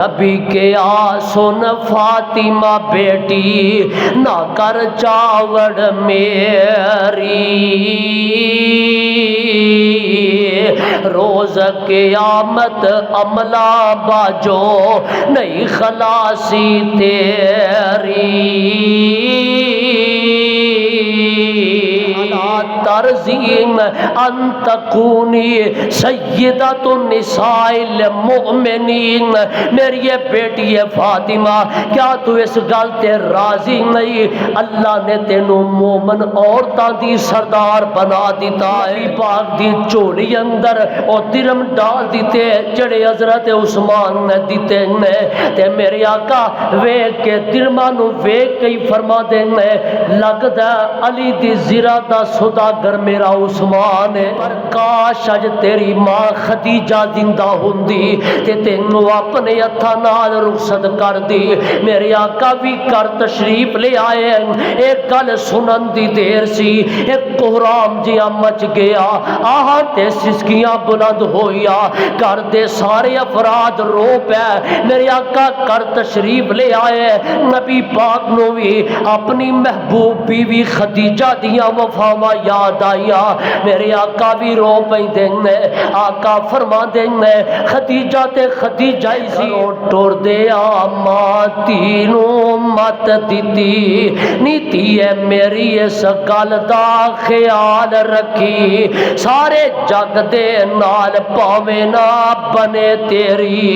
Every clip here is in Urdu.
نبی کے سن فاطمہ بیٹی نہ کر چاوڑ میری، روز قیامت عملہ باجو نہیں خلاصی تیری، ترزیم ان تکونی سیدۃ النساء المؤمنین، میری یہ بیٹی ہے فاطمہ، کیا تو اس گل تے راضی نہیں؟ اللہ نے تینوں مومن عورتاں دی سردار بنا دیتا ہے، پاک دی چولی اندر اور درم ڈال دیتے جڑے حضرت عثمان نے دیتے نے، تے میرے آقا ویکھ کے درمانو ویکھ کے فرما دے نے لگدا علی دی زرہ دا سوداگر میرا عثمان ہے، پر کاش اج تیری ماں خدیجہ زندہ ہوندی تے تینوں اپنے ہتھاں نال رخصت کر دی۔ میرے آقا بھی کر تشریف لے آئے، ایک گل سنن دی دیر سی، ایک کوہرام جیا مچ گیا، آہ تے سسکیاں بلند ہویا، گھر دے سارے افراد رو پے۔ میرے آقا کر تشریف لے آئے، نبی پاک نو بھی اپنی محبوب بیوی خدیجہ دیاں وفاواں یاد آئیا، میرے آقا بھی رو پئی دینے، آقا فرما دینے خدیجہ تے خدیجہ ہی سی ٹور دیا ماں تینوں مت دیتی، نیتی ہے میری اس گل دا خیال رکھی، سارے جگ دے نال پاوے نہ بنے تیری،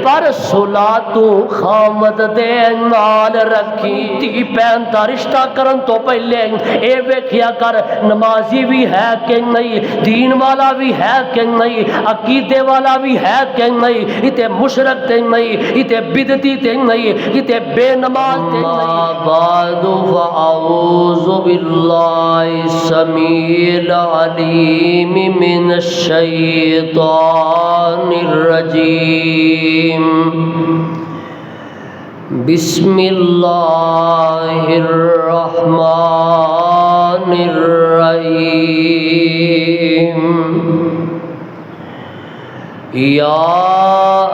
پر صلح تو خامد دے نال رکھی۔ تی پہن دا رشتہ کرن تو پہلے اے ویکھیا کر نمازی بھی ہے کہ نہیں، دین والا بھی ہے کہ نہیں، عقیدے والا بھی ہے کہ نہیں، اتے مشرک تے نہیں، اتے بدعتی تے نہیں، اتے بے نماز تے نہیں۔ بعد فاعوذ باللہ السمیع العلیم من الشیطان الرجیم، بسم اللہ الرحمن الرحیم، یا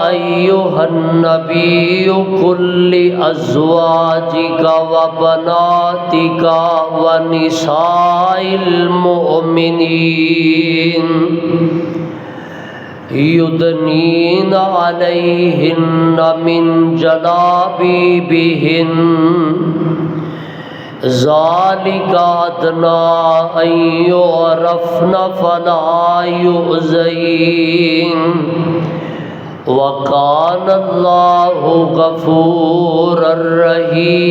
ایھا النبی قل لازواجک وبناتک ونساء المؤمنین یدنین علیہن من جلابیبہن ذالک ادنیٰ ان یعرفن فلا یؤذین وکان اللہ غفورا رحیما۔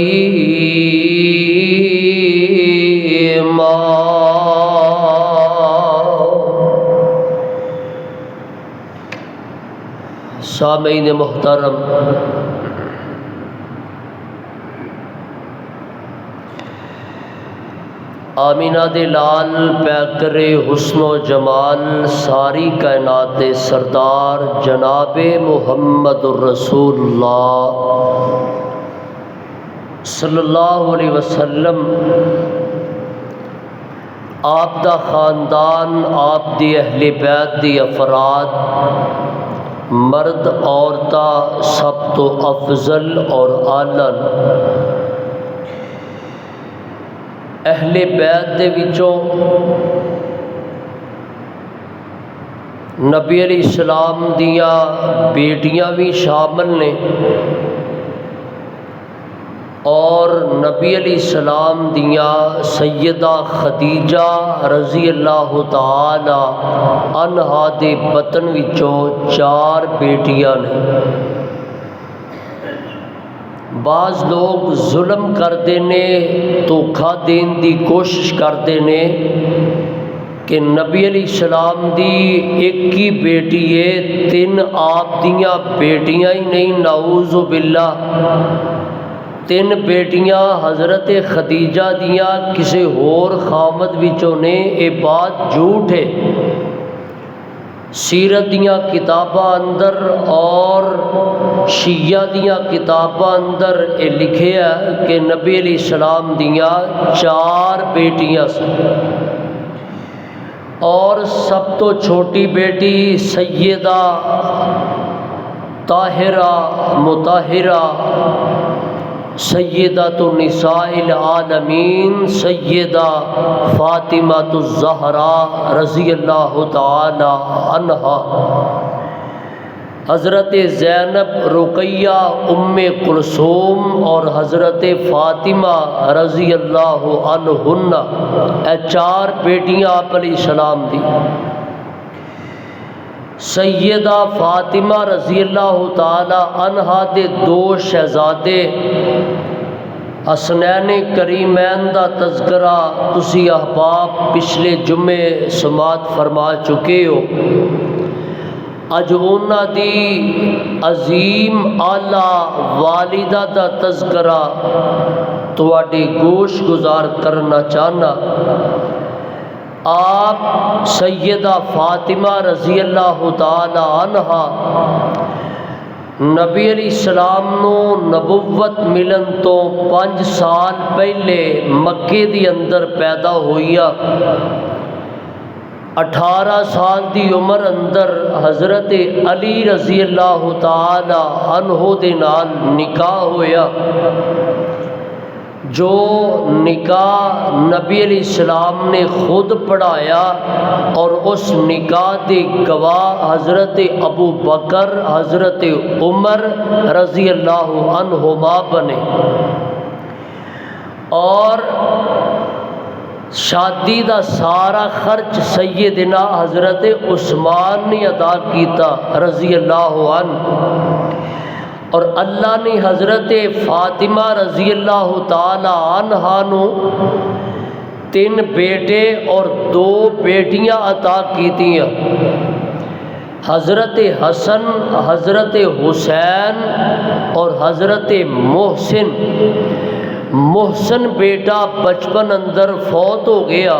سامعین محترم، آمینہ دے لال پیکر حسن و جمال ساری کائنات سردار جناب محمد الرسول اللہ صلی اللہ علیہ وسلم، آپ دا خاندان، آپ دی اہل بیت دی افراد، مرد عورتاں سب تو افضل اور اعلیٰ اہل بیت دے وچوں نبی علیہ السلام دیاں بیٹیاں بھی شامل نے، اور نبی علیہ السلام دیاں سیدہ خدیجہ رضی اللہ تعالی عنہا دے بطن وچوں 4 بیٹیاں نے۔ بعض لوگ ظلم کردے نے، دھوکھا دین دی کوشش کردے نے کہ نبی علیہ السلام دی ایک ہی بیٹی ہے، 3 آپ دیاں بیٹیاں ہی نہیں، نعوذ باللہ 3 بیٹیاں حضرت خدیجہ دیاں کسے اور خامد وچوں نے، اے بات جھوٹ ہے۔ سیرت دیاں کتاباں اندر اور شیعہ دیاں کتاباں اندر اے لکھیا کہ نبی علیہ السلام دیاں 4 بیٹیاں سن، اور سب تو چھوٹی بیٹی سیدہ طاہرہ مطہرہ سیدۃ النساء العالمین سیدہ فاطمہ الزہراء رضی اللہ تعالی عنہا، حضرت زینب رقیہ ام کلثوم اور حضرت فاطمہ رضی اللہ عنہن، اے چار بیٹیاں آپ علیہ السلام دی۔ سیدہ فاطمہ رضی اللہ تعالی عنہا دے دو شہزادے حسنین کریمین دا تذکرہ تسی احباب پچھلے جمعے سماعت فرما چکے ہو۔ اج انہاں دی عظیم اعلیٰ والدہ دا تذکرہ تواڈی گوش گزار کرنا چاہنا۔ آپ سیدہ فاطمہ رضی اللہ تعالی عنہا نبی علیہ السلام نو نبوت ملن تو 5 سال پہلے مکے دی اندر پیدا ہوئیا۔ 18 سال دی عمر اندر حضرت علی رضی اللہ تعالی عنہ دے نال نکاح ہویا، جو نکاح نبی علیہ السلام نے خود پڑھایا، اور اس نکاح دے گواہ حضرت ابو بکر حضرت عمر رضی اللہ عنہما بنے، اور شادی دا سارا خرچ سیدنا حضرت عثمان نے ادا کیتا رضی اللہ عنہ، اور اللہ نے حضرت فاطمہ رضی اللہ تعالی عنہا نو 3 بیٹے اور 2 بیٹیاں عطا کیتیاں، حضرت حسن، حضرت حسین اور حضرت محسن۔ محسن بیٹا بچپن اندر فوت ہو گیا۔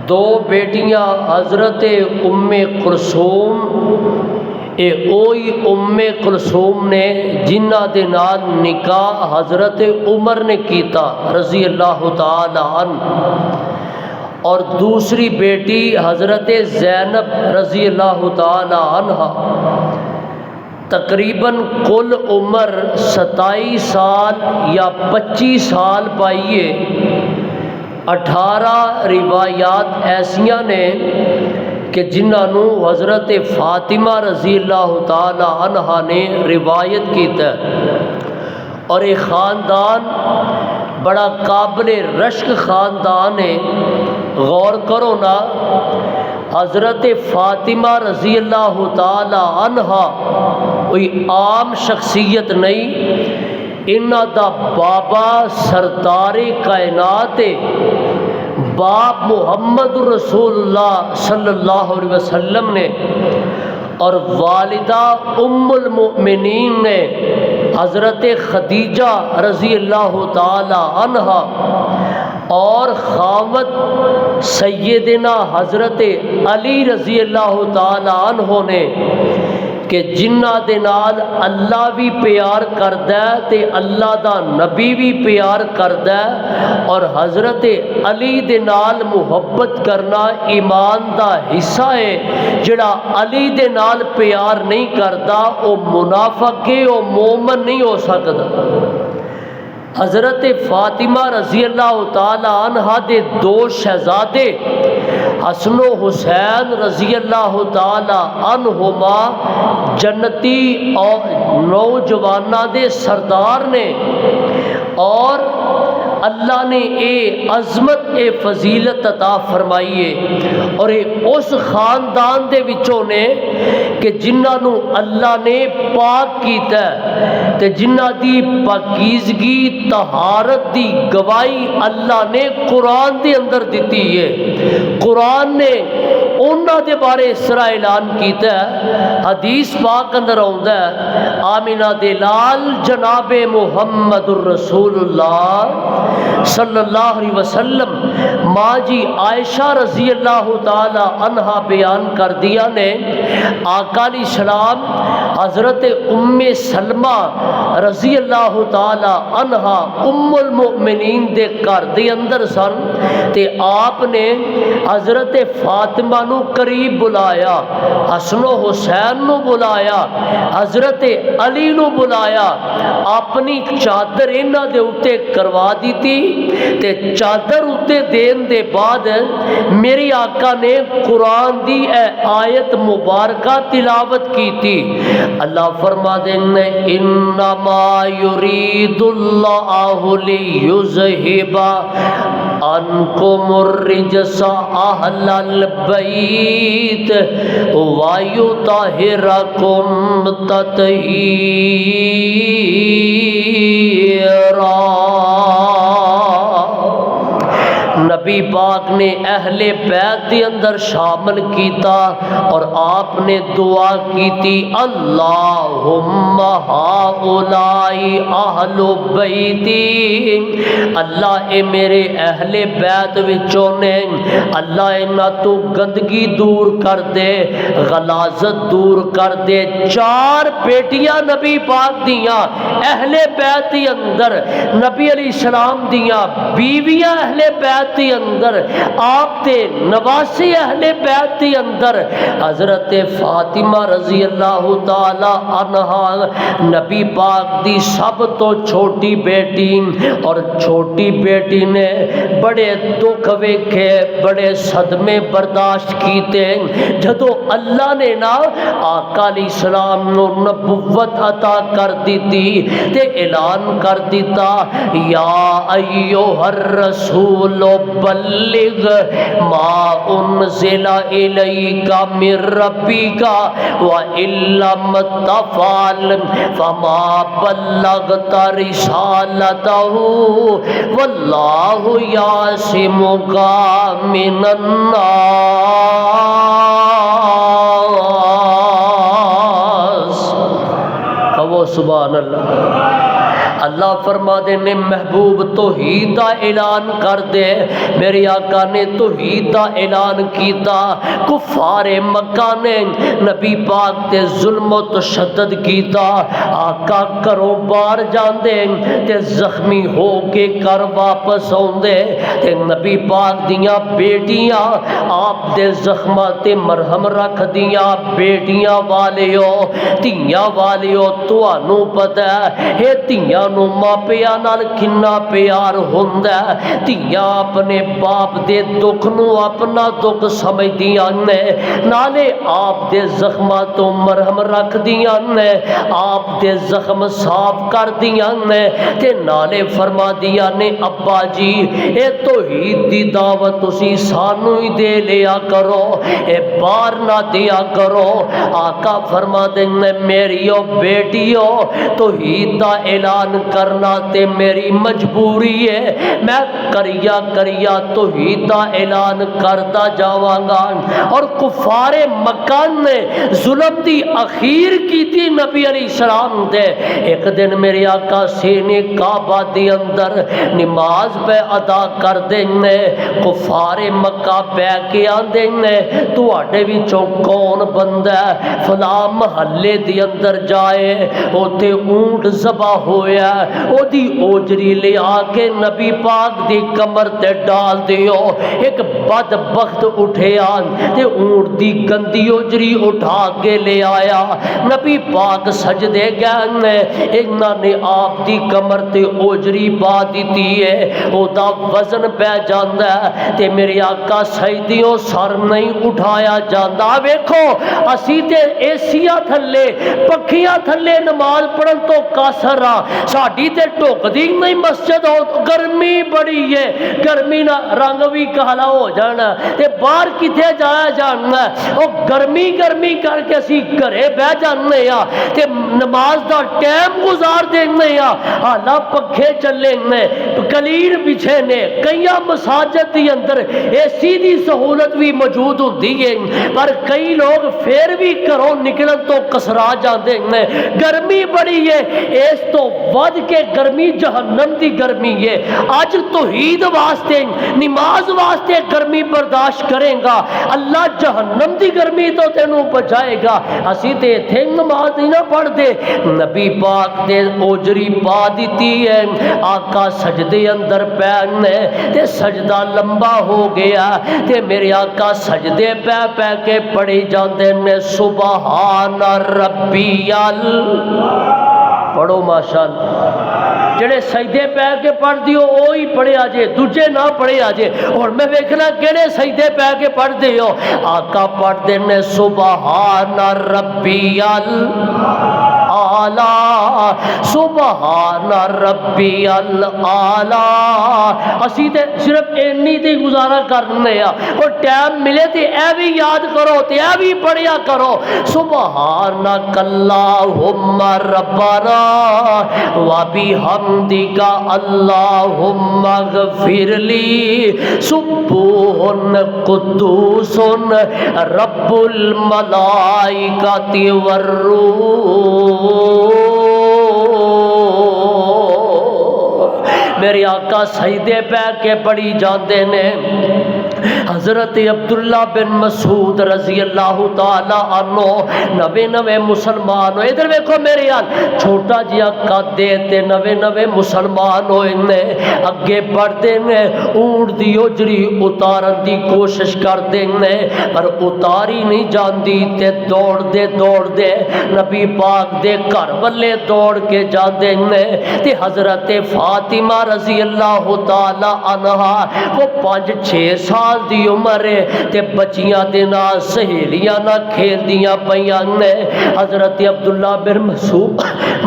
2 بیٹیاں حضرت ام کلثوم، اے اوہی ام کلثوم نے جنہ دے نال نکاح حضرت عمر نے کیتا رضی اللہ تعالی عنہ، اور دوسری بیٹی حضرت زینب رضی اللہ تعالی عنہ۔ تقریباً کل عمر 27 سال یا 25 سال پائیے۔ 18 روایات ایسیاں نے کہ جنہوں حضرت فاطمہ رضی اللہ تعالی عنہا نے روایت کیتا ہے، اور یہ خاندان بڑا قابل رشک خاندان ہے۔ غور کرو نا، حضرت فاطمہ رضی اللہ تعالی عنہا کوئی عام شخصیت نہیں، انہاں دا بابا سردار کائنات ہے، باپ محمد رسول اللہ صلی اللہ علیہ وسلم نے، اور والدہ ام المؤمنین نے حضرت خدیجہ رضی اللہ تعالی عنہا، اور خاوند سیدنا حضرت علی رضی اللہ تعالی عنہ نے، کہ جنہ دے نال اللہ بھی پیار کردا ہے تے اللہ دا نبی بھی پیار کردا ہے، اور حضرت علی دے نال محبت کرنا ایمان دا حصہ ہے۔ جڑا علی دے نال پیار نہیں کردا او منافق ہے، او مومن نہیں ہو سکدا۔ حضرت فاطمہ رضی اللہ تعالی عنہا دے 2 شہزادے حسن و حسین رضی اللہ تعالی عنہما جنتی اور نوجوانہ دے سردار نے، اور اللہ نے اے عظمت اے فضیلت عطا فرمائی ہے، اور اے اس خاندان دے وچوں نے کہ جنہاں اللہ نے پاک کیتا ہے، تے جنہ دی پاکیزگی طہارت دی گواہی اللہ نے قرآن دے اندر دیتی ہے۔ قرآن نے انہاں دے بارے اس طرح اعلان کیتا ہے، حدیث پاک اندر آوندا ہے، آمینہ دے لال جناب محمد الرسول اللہ صلی اللہ علیہ وسلم، ماں جی عائشہ رضی اللہ تعالی عنہا بیان کر دیا نے، آقا علیہ السلام حضرت ام سلمہ رضی اللہ تعالی عنہا ام المؤمنین دے گھر دے اندر سن تے آپ نے حضرت فاطمہ نو قریب بلایا، حسن و حسین نو بلایا، حضرت علی نو بلایا، اپنی چادر انہاں دے اوتے کروا دیتی تے چادر اوتے دین دے بعد میری آقا نے قرآن دی اے آیت مبارکہ تلاوت کی تھی۔ اللہ فرما دیں انما یرید اللہ لیذہب عنکم الرجس اہل البیت ویطہرکم تطہیرا۔ نبی پاک نے اہل بیت دے اندر شامل کیتا اور آپ نے دعا کی تھی اللہم ہؤلاء اہل بیتی، اللہ اے میرے اہل بیت وچوں نے، اللہ انہاں تو گندگی دور کر دے، غلاظت دور کر دے۔ چار بیٹیاں نبی پاک دیاں اہل بیت دے اندر، نبی علیہ السلام دیاں بیویاں اہل بیت دے اندر، آپ تے نواسی اہل بیت دے اندر، حضرت فاطمہ رضی اللہ تعالی عنہا نبی پاک دی سب تو چھوٹی بیٹی، اور چھوٹی بیٹی نے بڑے دکھ ویکھے، بڑے صدمے برداشت کیتے، جدو اللہ نے نا آقا علیہ السلام نو نبوت عطا کر دیتی تے اعلان کر دیتا یا ایھا الرسول بلغ ما انزل الیک من ربک وان لم تفعل فما بلغت رسالتہ واللہ یعصمک من الناس۔ کہو سبحان اللہ۔ اللہ فرما دے نے محبوب توحید دا اعلان کر دے، میرے آقا نے توحید دا اعلان کیتا، کفار مکہ نے نبی پاک تے ظلم و تشدد کیتا، آقا کرو باہر جاندے تے زخمی ہو کے کر واپس آندے تے نبی پاک دیاں بیٹیاں آپ دے زخماں تے مرہم رکھ دیاں۔ بیٹیاں والیو تیاں والیو تانوں پتہ ہے تیاں نو ماپیاں نال کنا پیار ہوندا ہے، تیاں اپنے باپ دے دکھ نو اپنا دکھ سمجھدیاں نے، نالے آپ دے زخماں تو مرہم رکھ دیاں نے، آپ دے زخم صاف کر دیاں نے تے نالے فرما دیاں نے ابا جی اے توحید دی دعوت تسی سانو ہی دے لیا کرو، اے باہر نہ دیا کرو۔ آقا فرما دیں میریو بیٹیو توحید دا اعلان کرنا تے میری مجبوری ہے، میں کریا توحید دا اعلان کرتا جاواں گا۔ اور کفار مکہ نے ظلم دی اخیر کی تھی نبی علیہ السلام دے۔ ایک دن میرے آقا سینے کعبہ دی اندر نماز پہ ادا کر دینے، کفار مکہ پہ کے آندے نے تواڈے وچوں کون بندہ ہے فلاں محلے دی اندر جائے اوتے اونٹ ذبح ہویا او دی اوجری لے آ کے نبی پاک دی کمر تے ڈال دیو۔ ایک بدبخت اٹھے آن تے اونٹ دی گندی اوجری اٹھا کے لے آیا، نبی پاک سجدے گئے، انہاں نے آپ دی کمر تے اوجری پا دیتی ہے، او دا وزن پہ جاندا ہے تے میرے آقا سجدیوں سر نہیں اٹھایا جاندا۔ ویکھو اسی تے ایسیاں تھلے پکھیاں تھلے نماز پڑھن تو قاصر ہاں، ساڈی تے ٹھکدی نہیں مسجد، گرمی بڑی ہے، گرمی نہ رنگ بھی کالا ہو جانا تے باہر کتے جایا جانا، او گرمی کر کے اسی گھرے بہ جانے ہاں تے نماز دا ٹائم گزار دینے ہاں، حالا پکھے چلے نے، کلیر بچھے نے، کئی مساجد دی اندر اے سی دی سہولت بھی موجود ہوندی ہے، پر کئی لوگ پھر بھی گھروں نکلن تو کسرا جاندے نے، گرمی بڑی ہے۔ اس تو بعد کے گرمی جہنم دی گرمی ہے. اج توحید واسطے نماز واسطے گرمی برداشت کرے گا اللہ جہنم دی گرمی تو تینوں بچائے گا. اسی تے ایتھے نماز نہیں نہ پڑھ دے. نبی پاک نے اوجری پا دیتی ہے, آقا سجدے اندر پہنے تے سجدہ لمبا ہو گیا تے میرے آقا سجدے پہ پہ کے پڑھی جاندے نے سبحان ربی پڑھو ماشاءاللہ. جڑے سجدے پہ کے پڑھ دیو وہی پڑھیا جے, دوجے نہ پڑھیا جے. اور میں ویکھنا کہڑے سجدے پہ کے پڑھ دیو. آقا پڑھ دے نے سبحان ربی اعلی سبحان ربی الاعلی. اسی تے صرف اینی تے گزارا کرنے آ, اور ٹائم ملے تے اے بھی یاد کرو تے اے بھی پڑھیا کرو سبحانک اللہم ربنا وبحمدک اللہم اغفر لی سبوح قدوس رب الملائکۃ والروح. میرے آقا سجدے پہ کے پڑھی جاندے نے. حضرت عبداللہ بن مسعود رضی اللہ تعالی عنہ نوے نوے مسلمان ہوئے. ادھر ویکھو میرے یار, چھوٹا جہا قد تے نوے نوے مسلمان ہوئے نے. اگے بڑھتے نے, اونٹ دی اوجری اتارن دی کوشش کرتے نے پر اتاری نہیں جاندی تے دوڑ دے نبی پاک دے گھر والے دوڑ کے جاندے نے. تے حضرت فاطمہ رضی اللہ تعالی عنہا وہ 5-6 سال دی عمر تے بچیاں دے نال سہیلیاں نہ کھیلدیاں پیاں نے. حضرت عبداللہ بن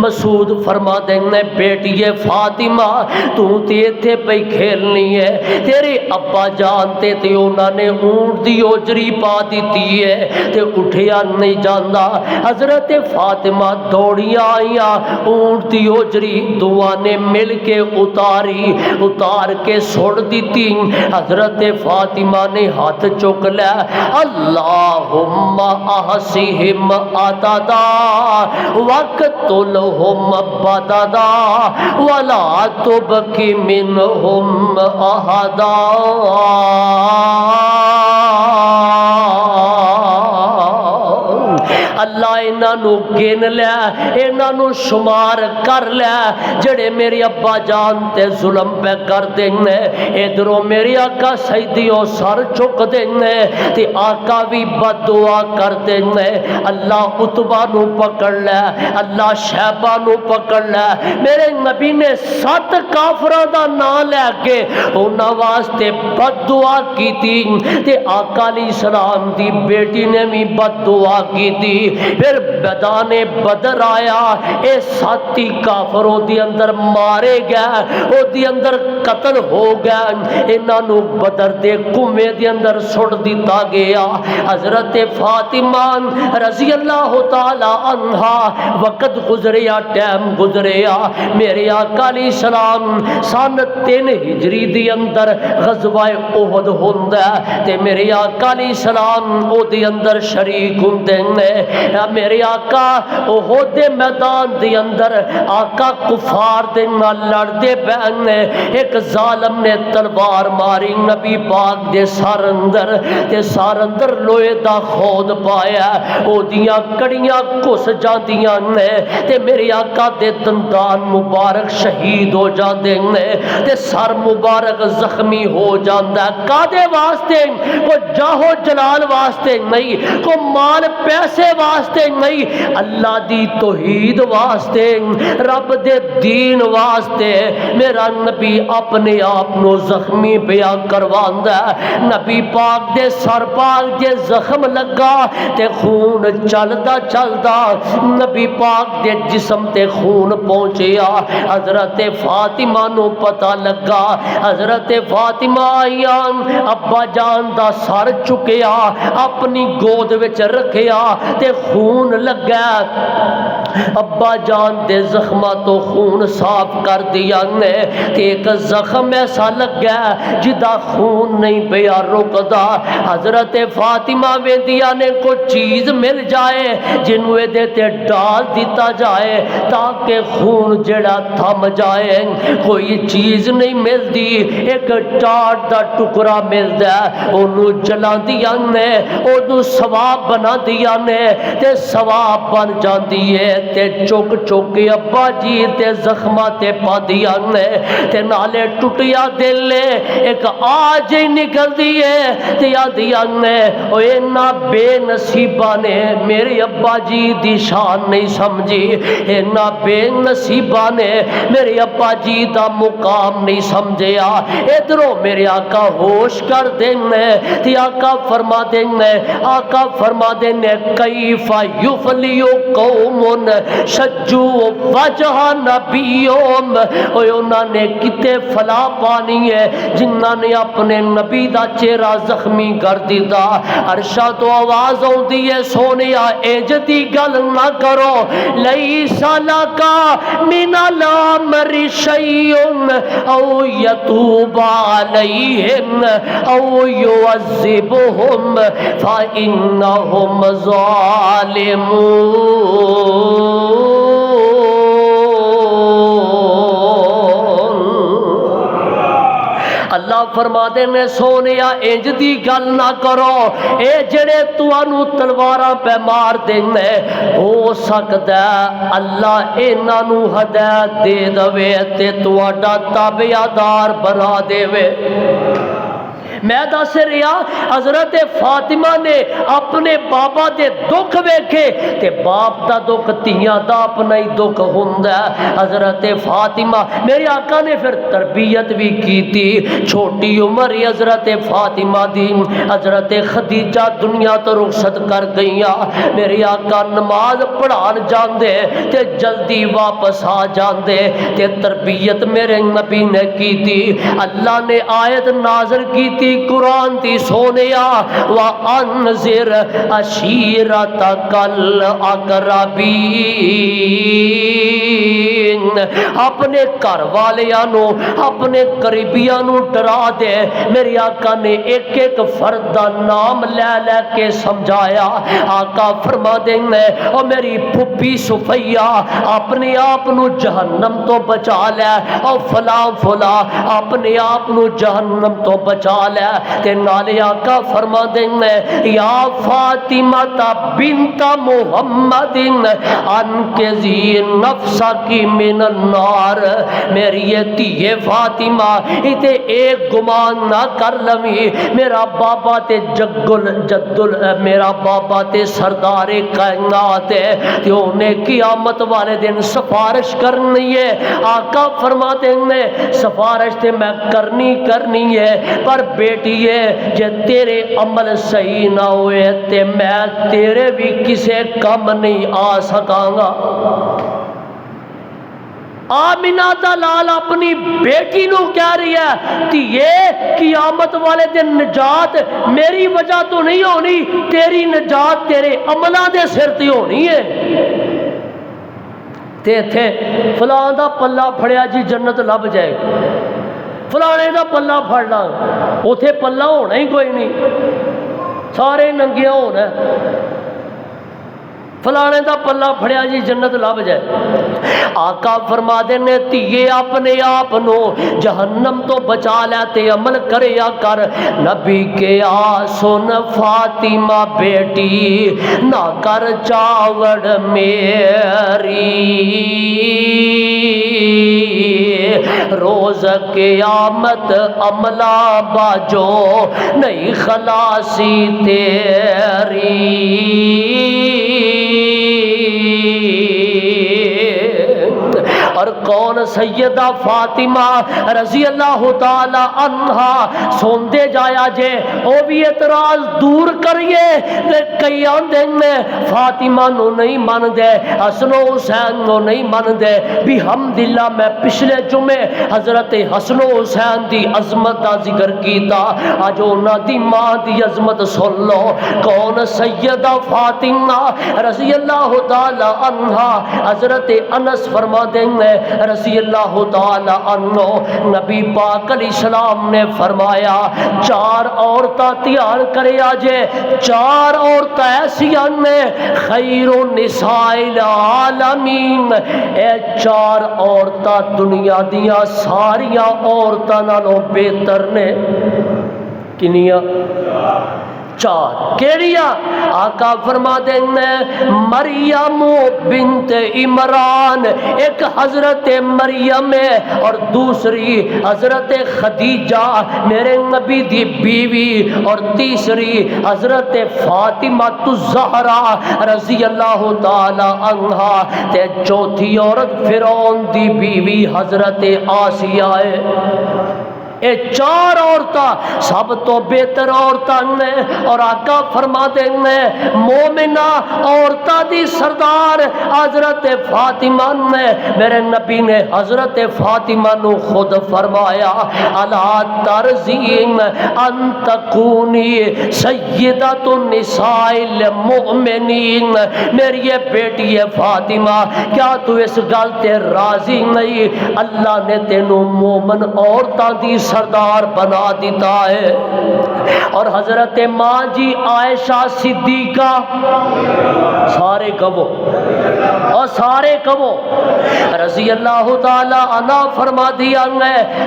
مسعود فرما دے نے بیٹی فاطمہ تو تے ایتھے پئی کھیلنی ہے, تیرے ابا جان تے انہاں نے اونٹ دی اوجری پا دیتی ہے تے اٹھیا نہیں جاندا. حضرت فاطمہ دوڑیاں آئیاں, اونٹ دی اوجری دعا نے مل کے اتار کے سوڑ دیتی. حضرت فاطمہ نے ہاتھ چک لیا, اللہم احصہم عددا واقتلہم بددا ولا تبق منہم احدا. اللہ انہاں نو گن لیا, انہاں نو شمار کر لیا جڑے میری ابا جان تے ظلم پہ کر دینے. ادھروں میری آقا سجدیوں سر چک دینے تے آقا بھی بد دعا کر دینے. اللہ عتبہ نو پکڑ لیا, اللہ شیبہ نو پکڑ لیا. میرے نبی نے 7 کافراں دا نام لے کے انہاں واسطے بد دعا کی تھی تے آقا علیہ السلام دی بیٹی نے بھی بد دعا کی تھی. پھر میدان بدر آیا, اے 7 کافروں دی اندر مارے گئے, او دی اندر قتل ہو گئے. انہاں نو بدر دے کنویں دے اندر سٹ دتا گیا. حضرت فاطمہ رضی اللہ تعالی عنہا وقت گزریا, ٹائم گزریا, میرے آقا علیہ السلام سن 3 ہجری دی اندر غزوہ احد ہوندا تے میرے آقا علیہ السلام او دی اندر شریک ہوندے نے. میرے آقا احد دے میدان دے اندر آقا کفار دے نال لڑدے پے. ایک ظالم نے تلوار ماری نبی پاک دے سر اندر تے سر اندر لوہے دا خود پایا, او دیاں کڑیاں گھس جاندیاں نے تے میرے آقا دے دندان مبارک شہید ہو جاندے نے تے سر مبارک زخمی ہو جاندا. کادے واسطے؟ کو جاہو جلال واسطے نہیں, کو مال پیسے واسطے نہیں, اللہ دی توحید واسطے, رب دے دین واسطے. میرا نبی اپنے آپ نو زخمی پیا کرواندا. نبی پاک دے سر پاک دے زخم لگا تے خون چلدا نبی پاک دے جسم تے خون پہنچیا. حضرت فاطمہ نو پتہ لگا, حضرت فاطمہ آئیاں, ابا جان دا سر چکیا, اپنی گود وچ رکھیا تے خون لگا ابا جان دے زخمہ تو خون صاف کر دیا نے تے ایک زخم ایسا لگا جدا خون نہیں پیا رکدا حضرت فاطمہ ویندیا نے کوئی چیز مل جائے جنوں دے تے ڈال دیتا جائے تاکہ خون جڑا تھم جائے کوئی چیز نہیں ملتی ایک ٹاٹ دا ٹکڑا ملدا اونوں جلا دیا نے اونوں ثواب بنا دیا نے تے ثواب بن جاندی ہے تے چک چک کے ابا جی تے زخماں تے پاندیا نے تے نالے ٹٹیا دل ایک آج ہی نکل دیے تے آدیا نے او اینا بے نصیبہ نے میرے ابا جی دی شان نہیں سمجھی اینا بے نصیبہ نے میرے ابا جی دا مقام نہیں سمجھیا ادھروں میرے آقا ہوش کر دینے تے آقا فرما دینے کیف یفلیو قوم شجو وجہ نبیوم انہوں نے کتے فلا پانی ہے جنہوں نے اپنے نبی دا چہرہ زخمی کر دیتا عرشہ تو آواز ہوتی ہے سونیا ایجدی گل نہ کرو لیس لکا من الامر شیئن او یتوب علیہم او یعذبہم فإنہم ظالمون اللہ فرما دے نے سونیا انج دی گل نہ کرو اے جڑے تانوں تلواراں پہ مار دینے ہو سکدا اللہ انہاں نوں ہدایت دے دوے تے تہاڈا تابعدار بنا دیوے میں دس رہا حضرت فاطمہ نے اپنے بابا دے دکھ ویکھے تے باپ دا دکھ تیاں دا اپنا ہی دکھ ہوندا حضرت فاطمہ میرے آقا نے پھر تربیت بھی کی تھی چھوٹی عمر ہی حضرت فاطمہ دی حضرت خدیجہ دنیا تو رخصت کر گئیاں میرے آقا نماز پڑھان جاندے تے جلدی واپس آ جاندے تے تربیت میرے نبی نے کی تھی اللہ نے آیت نازل کی تھی قرآن دی سونیا وَأَنذِرْ عَشِيرَتَكَ الْأَقْرَبِينَ اپنے گھر والیاں اپنے قریبیاں ڈرا دے میرے آقا نے ایک ایک فرد دا نام لے لے کے سمجھایا آقا فرما دینے او میری پھپھی صفیہ اپنے آپ نو جہنم تو بچا لے او فلاں فلاں اپنے آپ نو جہنم تو بچا لے تے نالے آقا فرما دینے یا فاطمہ بنت محمد انقذی نفسکی من النار میری یہ تیے فاطمہ اتے ایک گمان نہ کر لوی میرا بابا تے میرا بابا تے سردار کائنات ہے تے انہیں قیامت والے دن سفارش کرنی ہے آقا فرما دینے سفارش تے میں کرنی ہے پر بیٹی ہے جے تیرے عمل صحیح نہ ہوئے تے میں تیرے بھی کسے کم نہیں آ سکاں گا آمینہ دا لال اپنی بیٹی نو کہہ رہی ہے کہ یہ قیامت والے دن نجات میری وجہ تو نہیں ہونی تیری نجات تیرے عملہ دے سر تے ہونی ہے تے تھے فلاں دا پلہ پھڑیا جی جنت لب جائے فلانے دا پلہ پھڑنا اوتھے پلہ ہونا ہی کوئی نہیں سارے ننگیاں ہونا فلانے دا پلہ پھڑیا جی جنت لب جائے آقا فرما دینے تیے اپنے آپ نو جہنم تو بچا لیتے عمل کریا کر نبی کے آسن فاطمہ بیٹی نہ کر چاوڑ میری روز قیامت عملہ باجو نہیں خلاصی تیری اور کون سیدہ فاطمہ رضی اللہ تعالی عنہا سوندے جایا جے او بھی اعتراض دور کریے کہ کئی آندے فاطمہ نو نہیں من دے حسن و حسین نو نہیں من دے بھی حمدللہ میں پچھلے جمعے حضرت حسن و حسین دی عظمت دا ذکر کیتا آج انہاں دی ماں دی عظمت سن لو کون سیدہ فاطمہ رضی اللہ تعالی عنہا حضرت انس فرما دیں رضی اللہ تعالی عنہ نبی پاک علیہ السلام نے فرمایا چار عورتاں تیار کرے آجے چار عورتاں ایسی نے خیر النساء العالمین اے چار عورتاں دنیا دیا ساریاں عورتاں نالوں بہتر نے کنیاں چار کیڑیاں آقا فرما دینے مریم بنت عمران ایک حضرت مریم ہے اور دوسری حضرت خدیجہ میرے نبی دی بیوی اور تیسری حضرت فاطمہ الزہرا رضی اللہ تعالی عنہا تے چوتھی عورت فرعون دی بیوی حضرت آسیہ ہے اے چار عورتاں سب تو بہتر عورتاں نے اور آقا فرما دینے مومنہ عورتاں دی سردار حضرت فاطمہ نے میرے نبی نے حضرت فاطمہ نو خود فرمایا الا ترضین ان تکونی سیدۃ النساء المؤمنین میری بیٹی فاطمہ کیا تو اس گل تے راضی نہیں اللہ نے تینوں مومن عورتاں دی سردار بنا دیتا ہے اور حضرت ماں جی عائشہ صدیقہ سارے کہو اور سارے کہو رضی اللہ تعالی عنہ فرما دیا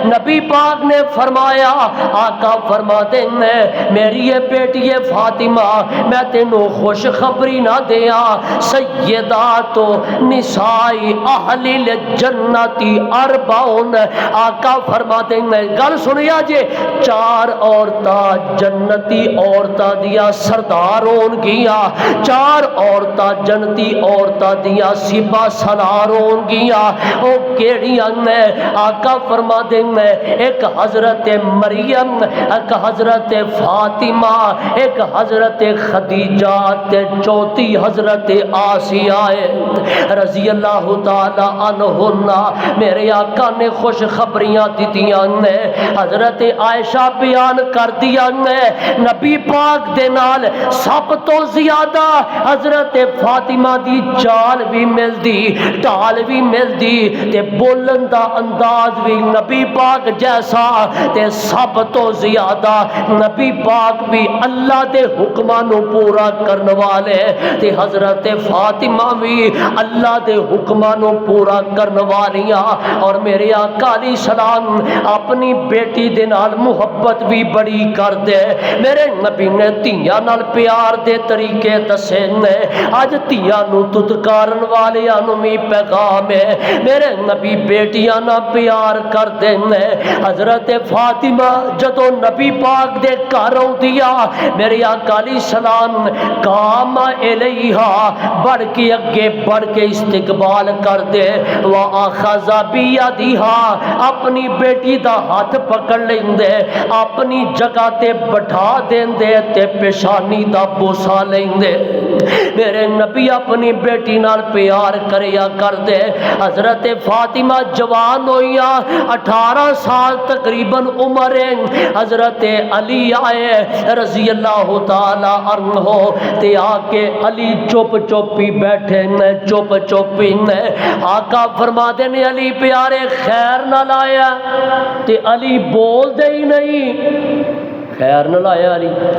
نبی پاک نے فرمایا آقا فرما دینے میری یہ بیٹی فاطمہ میں تینوں خوش خبری نہ دیا سیدات نساء اہل الجنت اربعون آقا فرما دینے گل سنیا جے چار عورتاں جنتی عورتاں دیا سردار ہون گیا چار عورتاں جنتی عورتاں دیا سپاہ سالار ہون گیا او کیڑیاں نے آقا فرما دینے ایک حضرت مریم ایک حضرت فاطمہ ایک حضرت خدیجہ تے چوتھی حضرت آسیہ رضی اللہ تعالی عنہا میرے آقا نے خوش خبریاں دیتیاں نے حضرت عائشہ بیان کر دیا نے نبی پاک دے نال سب تو زیادہ حضرت فاطمہ دی چال بھی مل دی ٹال بھی مل دی تے بولن دا انداز بھی نبی پاک جیسا تے سب تو زیادہ نبی پاک بھی اللہ دے حکماں نو پورا کرن والے تے حضرت فاطمہ بھی اللہ دے حکماں نو پورا کرن والیاں اور میرے آقا علیہ السلام اپنی بیٹی دے نال محبت بھی بڑی کر دے میرے نبی نے تیاں نال پیار دے طریقے دسے نے اج تیاں نو ددکارن والیاں نو بھی پیغام ہے میرے نبی بیٹیاں نال پیار کر دے نے حضرت فاطمہ جدو نبی پاک دے گھر آندیا میرے آقا علیہ السلام قام الیہا بڑھ کے اگے بڑھ کے استقبال کر دے واخذ بیدہا اپنی بیٹی دا ہاتھ پکڑ لیندے اپنی جگہ تے بٹھا دیندے تے پیشانی دا بوسا لیندے میرے نبی اپنی بیٹی نال پیار کریا کر دے حضرت فاطمہ جوان ہوئیا 18 سال تقریباً عمر حضرت علی آئے رضی اللہ تعالی عنہ تے آکے علی چپ چپی بیٹھے نے چپ چپی نے آقا فرما دینے علی پیارے خیر نہ لایا تے علی بول دے ہی نہیں خیر نہ لایا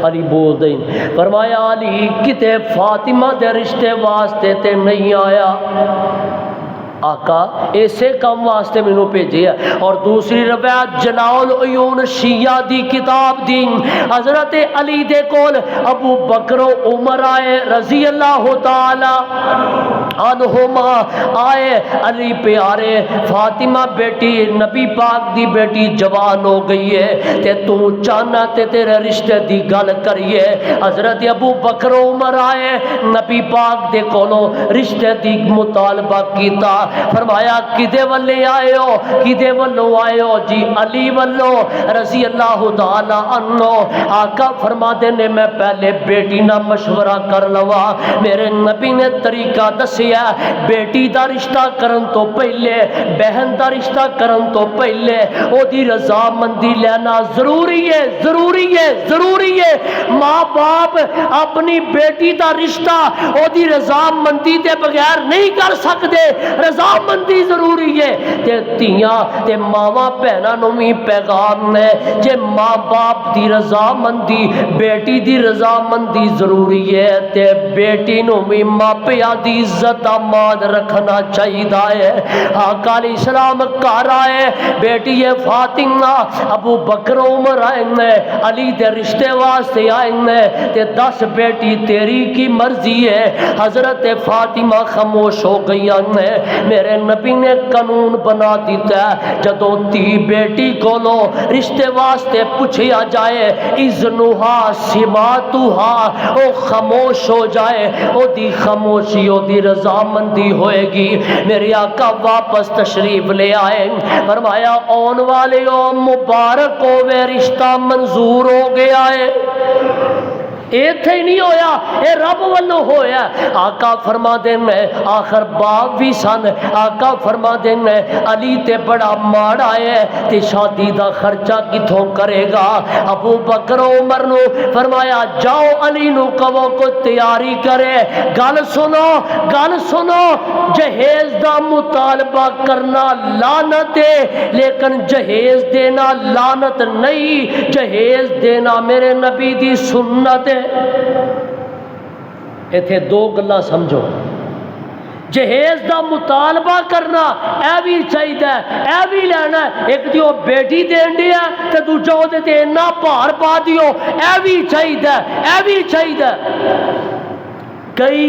علی بول دے ہی فرمایا علی کتے فاطمہ دے رشتے واسطے تے نہیں آیا آقا ایسے کام واسطے میں نے بھیجے ہے اور دوسری روایت جلال العیون شیعہ دی کتاب دی حضرت علی دے کول ابو بکر و عمر آئے رضی اللہ تعالی عنہما آئے علی پیارے فاطمہ بیٹی نبی پاک دی بیٹی جوان ہو گئی ہے تے تو چاہنا تے تیرے رشتے دی گل کریے حضرت ابو بکر عمر آئے نبی پاک دے کولوں رشتے دی مطالبہ کیتا فرمایا کدے ولے آئے ہو کدے ولوں آئے ہو جی علی ولوں رضی اللہ تعالی عنہ آقا فرماتے نے میں پہلے بیٹی نہ مشورہ کر لوا میرے نبی نے طریقہ دسیا بیٹی دا رشتہ کرن تو پہلے بہن دا رشتہ کرن تو پہلے او دی رضامندی لینا ضروری ہے ضروری ہے ضروری ہے ماں باپ اپنی بیٹی دا رشتہ او دی رضامندی دے بغیر نہیں کر سکتے رضامندی ضروری ہے تے تیاں تے ماواں بہناں نوں وی پیغام ہے جے ماں باپ دی رضامندی بیٹی دی رضامندی ضروری ہے تے بیٹی نوں وی ماپیاں دی عزت دا مان رکھنا چاہیے ہے آقا علیہ السلام گھر آئے بیٹی فاطمہ ابو بکر عمر آئے علی دے رشتے واسطے آئے تے 10 بیٹی تیری کی مرضی ہے حضرت فاطمہ خاموش ہو گئی میرے نبی نے قانون بنا دیتا ہے جدوں تی بیٹی کولو رشتے واسطے پوچھیا جائے اذنھا سماتھا او خاموش ہو جائے او دی خاموشی او دی رضامندی ہوئے گی میرے آقا واپس تشریف لے آئے فرمایا آن والے او مبارک ہوئے رشتہ منظور ہو گیا ہے ایتھے ہی نہیں ہویا اے رب والوں ہویا آقا فرما دینا آخر باپ بھی سن آقا فرما دینا علی تے بڑا ماڑا ہے تے شادی دا خرچہ کتھوں کرے گا ابو بکر عمر نو فرمایا جاؤ علی نو کہو کو تیاری کرے گل سنو جہیز دا مطالبہ کرنا لعنت ہے لیکن جہیز دینا لعنت نہیں جہیز دینا میرے نبی دی سنت ہے ایتھے 2 گلاں سمجھو جہیز دا مطالبہ کرنا اے بھی چاہیے اے بھی لینا ایک دیو بیٹی دین دیا تے دوجا دے تے اتنا بھار پا دیو اے بھی چاہیے کئی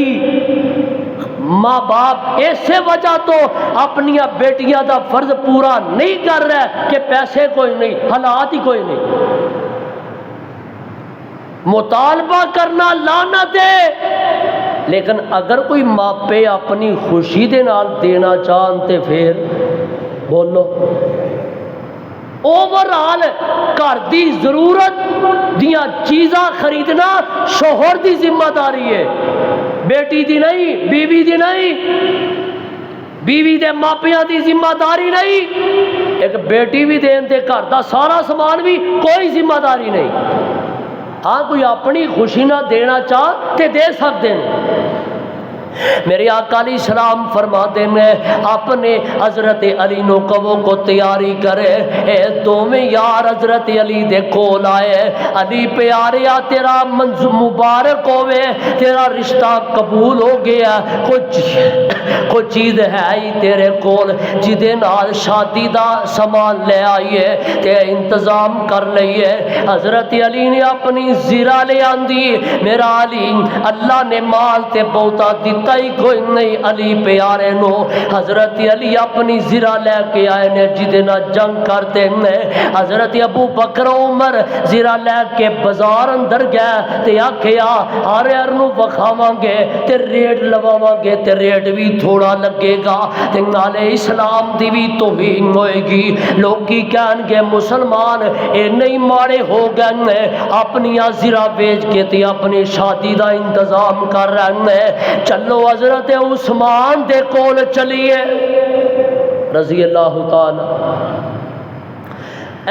ماں باپ ایسے وجہ تو اپنی بیٹیاں دا فرض پورا نہیں کر رہے کہ پیسے کوئی نہیں حالات ہی کوئی نہیں مطالبہ کرنا لعنت ہے لیکن اگر کوئی ماپے اپنی خوشی دے نال دینا چاہتے پھر بولو اوورال گھر دی ضرورت دیاں چیزاں خریدنا شوہر دی ذمہ داری ہے بیٹی دی نہیں بیوی دی نہیں بیوی دے ماپیاں دی ذمہ داری نہیں ایک بیٹی بھی دین دے گھر دا سارا سامان بھی کوئی ذمہ داری نہیں ہاں کوئی اپنی خوشی نہ دینا چاہ تے دے سکتے ہیں میرے آقا علیہ السلام فرماتے ہیں اپنے حضرت علی نو کہو کو تیاری کرے اے دوویں یار حضرت علی دے کول آئے علی پیاریا تیرا منظور مبارک ہوئے تیرا رشتہ قبول ہو گیا کوئی چیز ہے ہی تیرے کول جدے نال شادی دا سامان لے آئیے تے انتظام کر لئیے حضرت علی نے اپنی زیرہ لے آندی میرا علی اللہ نے مال تے بہتا دیتا ہی کوئی نہیں علی پیارے نو حضرت علی اپنی زرہ لے کے آئے نے جدنا جنگ کرتے ہیں حضرت ابو بکر عمر زرہ لے کے بازار اندر گئے تے آکھیا ہر نو وکھاواں گے تے ریٹ لواواں گے تے ریٹ بھی تھوڑا لگے گا تے نالے اسلام دی بھی توہین ہوئے گی لوگی کہن گے مسلمان اے نہیں ماڑے ہو گئے اپنی زرہ بیچ کے تے اپنی شادی دا انتظام کر رہے ہیں چلو حضرت عثمان دے کول چلیے رضی اللہ تعالی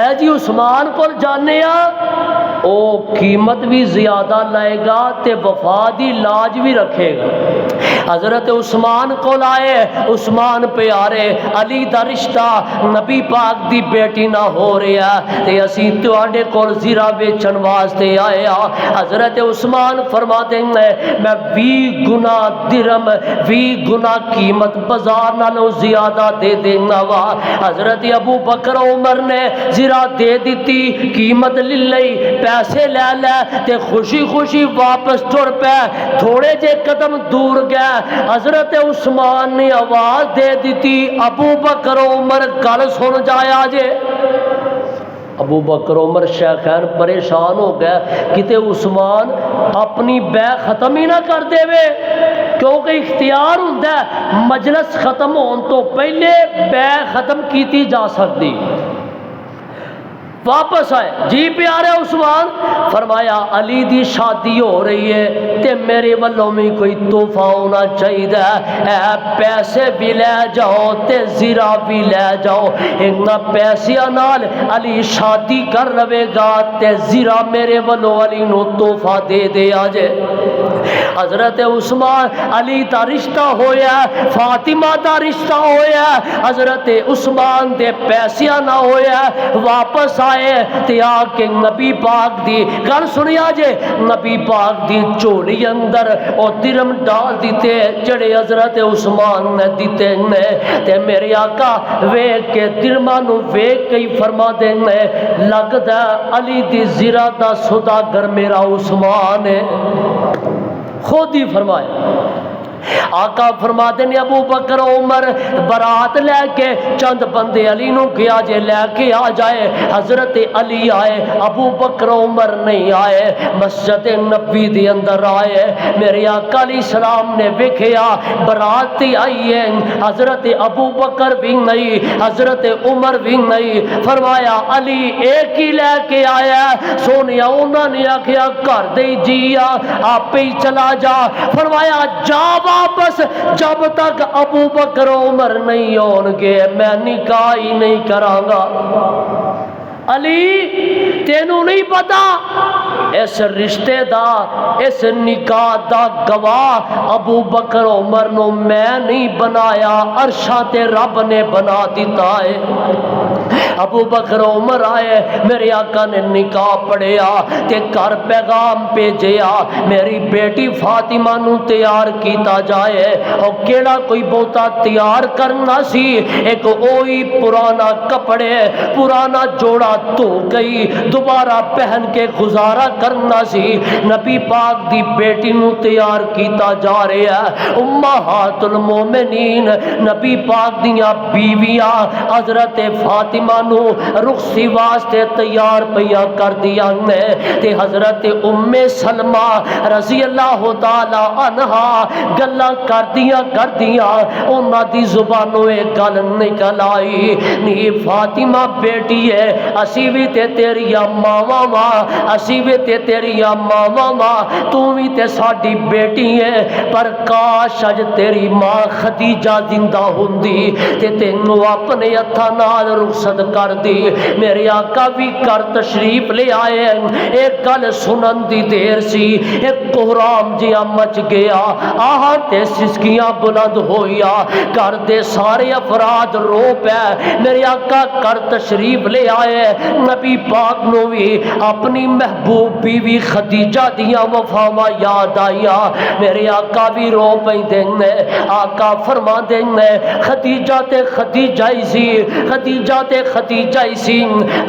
اے جی عثمان کول جانے او قیمت بھی زیادہ لائے گا تے وفا دی لاج بھی رکھے گا حضرت عثمان کول آئے عثمان پیارے علی دا رشتہ نبی پاک دی بیٹی نہ ہو رہا تے اسی تواڈے کول زیرہ بیچن واسطے آئے حضرت عثمان فرماتے ہیں میں 20 گنا درہم 20 گنا قیمت بازار نالوں زیادہ دے دینا وا حضرت ابو بکر عمر نے زیرہ دے دیتی قیمت لے لئی پیسے لے لے تے خوشی خوشی واپس ٹر پے تھوڑے جے قدم دور گیا حضرت عثمان نے آواز دے دیتی ابو بکر عمر گل سن جایا جے۔ ابو بکر عمر شیخین پریشان ہو گئے کتے عثمان اپنی بے ختم ہی نہ کر دے وے، کیونکہ اختیار ہوندا ہے مجلس ختم ہون تو پہلے بے ختم کیتی جا سکتی۔ واپس آئے، جی پیارے عثمان، فرمایا علی دی شادی ہو رہی ہے تے میرے والوں میں کوئی تحفہ ہونا چاہیے، اے پیسے بھی لے جاؤ تے زیرہ بھی لے جاؤ، انہاں پیسیاں نال علی شادی کر رہے گا تے زیرہ میرے والوں علی نو تحفہ دے دے آجے۔ حضرت عثمان علی دا رشتہ ہویا، فاطمہ دا رشتہ ہویا، حضرت عثمان دے پیسیاں نہ ہویا، واپس آئے تے آ کے نبی پاک دی گل سنیا جے، نبی پاک دی چولی اندر او درم ڈال دیتے جڑے حضرت عثمان نے دیتے نے، تے میرے آقا ویکھ کے درماں نو ویکھ کے فرما دے نے لگدا علی دی زرہ دا سوداگر میرا عثمان ہے، خود ہی فرمایا۔ آقا فرما دے نے ابو بکر عمر برات لے کے چند بندے علی نو کیا جے لے کے آ جائے، حضرت علی آئے، ابو بکر عمر نہیں آئے، مسجد نبی دی اندر آئے، میرے آقا علیہ السلام نے ویکھیا برات آئی ہے، حضرت ابو بکر بھی نہیں، حضرت عمر بھی نہیں، فرمایا علی ایک ہی لے کے آیا، سونیا انہوں نے آخیا کر دے جیا آپ ہی چلا جا، فرمایا جا واپس، جب تک ابو بکر عمر نہیں ہون گے میں نکاح ہی نہیں کراں گا۔ علی تینوں نہیں پتا اس رشتے دا اس نکاح دا گواہ ابو بکر عمر نو میں نہیں بنایا، عرشاں تے رب نے بنا دیتا ہے۔ ابو بکر عمر آئے، میرے آقا نے نکاح پڑھیا تے گھر پیغام بھیجیا میری بیٹی فاطمہ نو تیار کیتا جائے، اور کیڑا کوئی بہتا تیار کرنا سی، ایک اوہی پرانا کپڑے پرانا جوڑا تو گئی دوبارہ پہن کے گزارا کرنا سی، نبی پاک دی بیٹی نو تیار کیتا جا رہا ہے، امہات المومنین نبی پاک دیاں بیویاں حضرت فاطمہ نو رخصتی واسطے تیار پیا کر دیا نے، تے حضرت ام سلمہ رضی اللہ تعالی عنہا گلاں کر دیا انہاں دی زبانوں ایک گل نکل آئی، نی فاطمہ بیٹی ہے اسی بھی تے تیری ماواں ماں، اسی بھی تے تیری ماواں ماں، تو بھی تے ساڈی بیٹی ہے، پر کاش اج تیری ماں خدیجہ زندہ ہوندی تے تینوں اپنے ہتھاں نال رخصت کر دی۔ میرے آقا بھی کر تشریف لے آئے، ایک گل سنن دی دیر سی، ایک کوہرام جیا مچ گیا، آہاں تے سسکیاں بلند ہویا، کر دے سارے افراد رو پے، میرے آقا کر تشریف لے آئے، نبی پاک نو بھی اپنی محبوب بیوی خدیجہ دیا وفاواں یاد آیا، میرے آقا بھی رو پئی دینے، آقا فرما دینے خدیجہ تے خدیجہ ہی سی، خدیجہ تے خدیجہ ہی سی،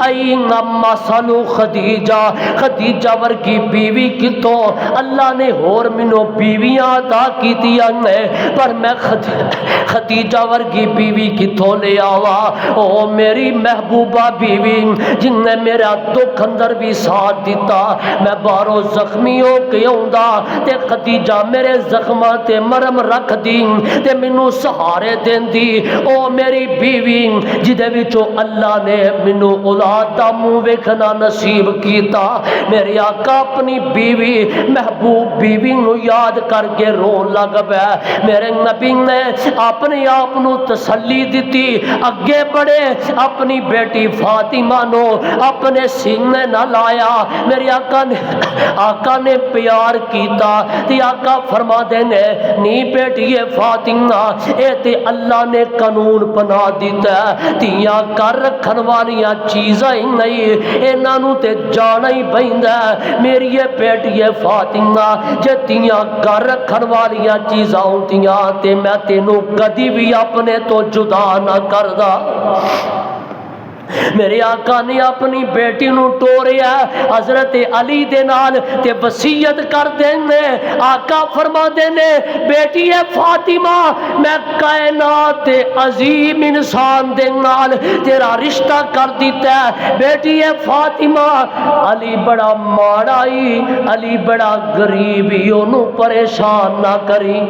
این اما سالو خدیجہ، خدیجہ ورگی بیوی کتوں اللہ نے ہور منو بیویاں عطا کیتیاں نے، پر میں خدیجہ ورگی بیوی کتوں لے آوا، او میری محبوبہ بیوی جن نے میرا دکھ اندر بھی ساتھ دیتا، میں بارو زخمی ہو کے آؤندا تے خدیجہ میرے زخماں تے مرم رکھ دی تے مینوں سہارے دیندی، او میری بیوی جدے وچوں اللہ نے مینوں اولاد دا منہ ویکھنا نصیب کیتا، میرے آقا اپنی بیوی محبوب بیوی نو یاد کر کے رون لگ پیا، میرے نبی نے اپنے آپ نو تسلی دیتی، اگے بڑھے اپنی بیٹی فاطمہ نو اپنے سینے نہ لایا، میرے آقا نے پیار کیتا تے آقا فرما دینے نی بیٹی فاطمہ اے تے اللہ نے قانون بنا دیتا ہے، تیاں کر رکھن والیاں چیزاں ہی نہیں، انہاں نو تے جانا ہی پیندا ہے، میری بیٹی فاطمہ جے تیاں کر رکھن والیاں چیزاں ہوندیاں تے میں تینوں کدی بھی اپنے تو جدا نہ کردا۔ میرے آقا نے اپنی بیٹی نو ٹوریا حضرت علی دے نال تے وصیت کر دینے. آقا فرما دینے بیٹی فاطمہ میں کائنات دے عظیم انسان دے نال تیرا رشتہ کر دیتا ہے. بیٹی فاطمہ علی بڑا ماڑائی، علی بڑا غریبی، انہوں پریشان نہ کری.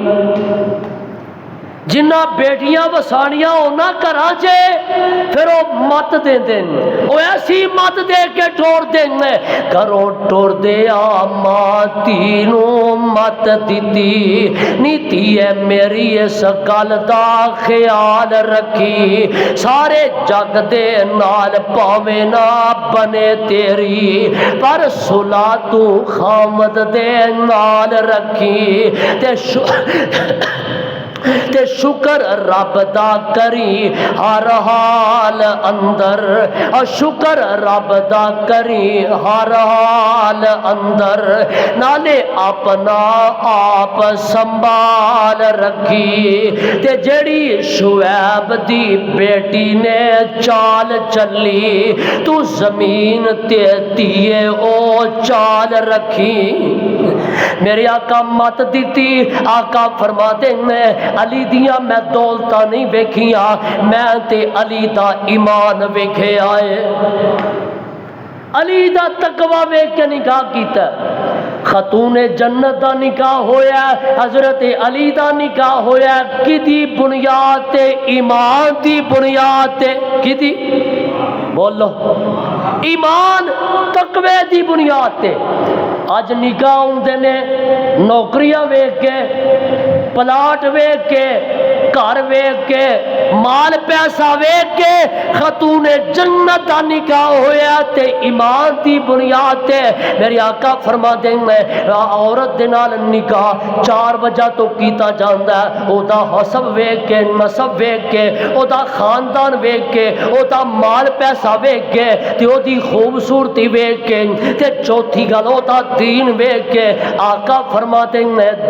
جنہ بیٹیاں وسانیاں ہونا کرا جے پھر وہ مت دے دیں، وہ ایسی مت دے کے ٹور دیں. کرو ٹور دیا ماں تینوں مت دیتی نیتی ہے میری اس گل دا خیال رکھی. سارے جگ دے نال پاوے نہ بنے تیری پر صلح تو خامد دے نال رکھی. تے شکر رب دا کری ہر حال اندر، اور شکر رب دا کری ہر حال اندر. نالے اپنا آپ سنبھال رکھی. تے جڑی شعیب دی بیٹی نے چال چلی تو زمین تے تیے او چال رکھی. میرے آقا مت دیتی. آقا فرما دینے علی دیاں میں دولتاں نہیں ویکھیاں، میں تے علی دا ایمان ویکھے آئے. علی دا تقوی ویکھ کے نکاح کیتا. خاتون جنت دا نکاح ہویا، حضرت علی دا نکاح ہویا. کدی بنیاد تے ایمان دی بنیاد تے کدی بولو ایمان تقوی دی بنیاد تے. اج نکاح ہوندے نے نوکریاں ویکھ کے، پلاٹ ویکھ کے، گھر ویکھ کے، مال پیسہ ویکھ کے. خاتون جنت دا نکاح ہویا تے ایمان دی بنیاد تے. میرے آقا فرما دیں عورت دے نال نکاح 4 وجہ تو کیتا جاندا ہے. او دا حسب ویکھ کے، نسب ویکھ کے، او دا خاندان ویکھ کے، او دا مال پیسہ ویکھ کے، تے او دی خوبصورتی ویکھ کے، تے چوتھی گل او دا دین ویکھ کے. آقا فرما دیں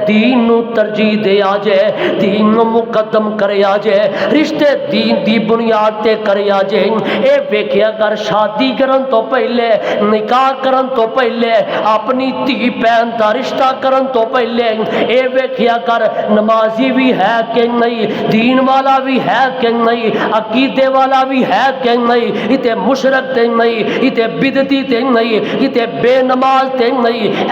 دین نو ترجیح دے آ جائے، دین نو مقدم کرے آ جائے، رشتے دین دی بنیاد تے کرے آ جائے. اے ویکھیا کر شادی کرن تو پہلے، نکاح کرن تو پہلے، اپنی دھی بہن دا رشتہ کرن تو پہلے اے ویکھیا کر نمازی بھی ہے کہ نہیں، دین والا بھی ہے کہ نہیں، عقیدے والا بھی ہے کہ نہیں، اتے مشرک تے نہیں، اتے بدعتی تے نہیں، اتے بے نماز تے نہیں.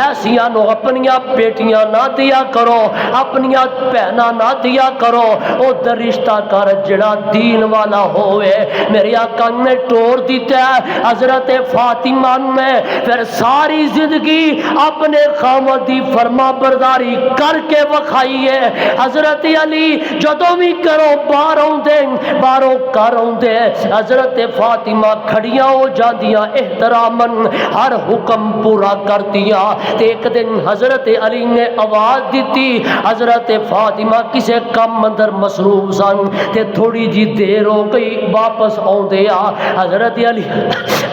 ایسیاں نو اپنیاں بیٹیاں نہ دیا کرو، اپنیاں بہناں نہ دیا کرو. او در رشتہ کر جڑا دین والا ہوئے. میرے آقا نے ٹور دیتا ہے حضرت فاطمہ نے پھر ساری زندگی اپنے خامد دی فرما برداری کر کے وکھائی ہے. حضرت علی جدوں بھی کرو باہر آؤندے، باہروں کر آؤندے، حضرت فاطمہ کھڑیاں ہو جاندیاں احترامن ہر حکم پورا کر دیا. ایک دن حضرت علی نے آواز دیتی، حضرت فاطمہ کسے کم اندر مصروف سن تے تھوڑی جی دیر ہو گئی واپس آؤندے آ. حضرت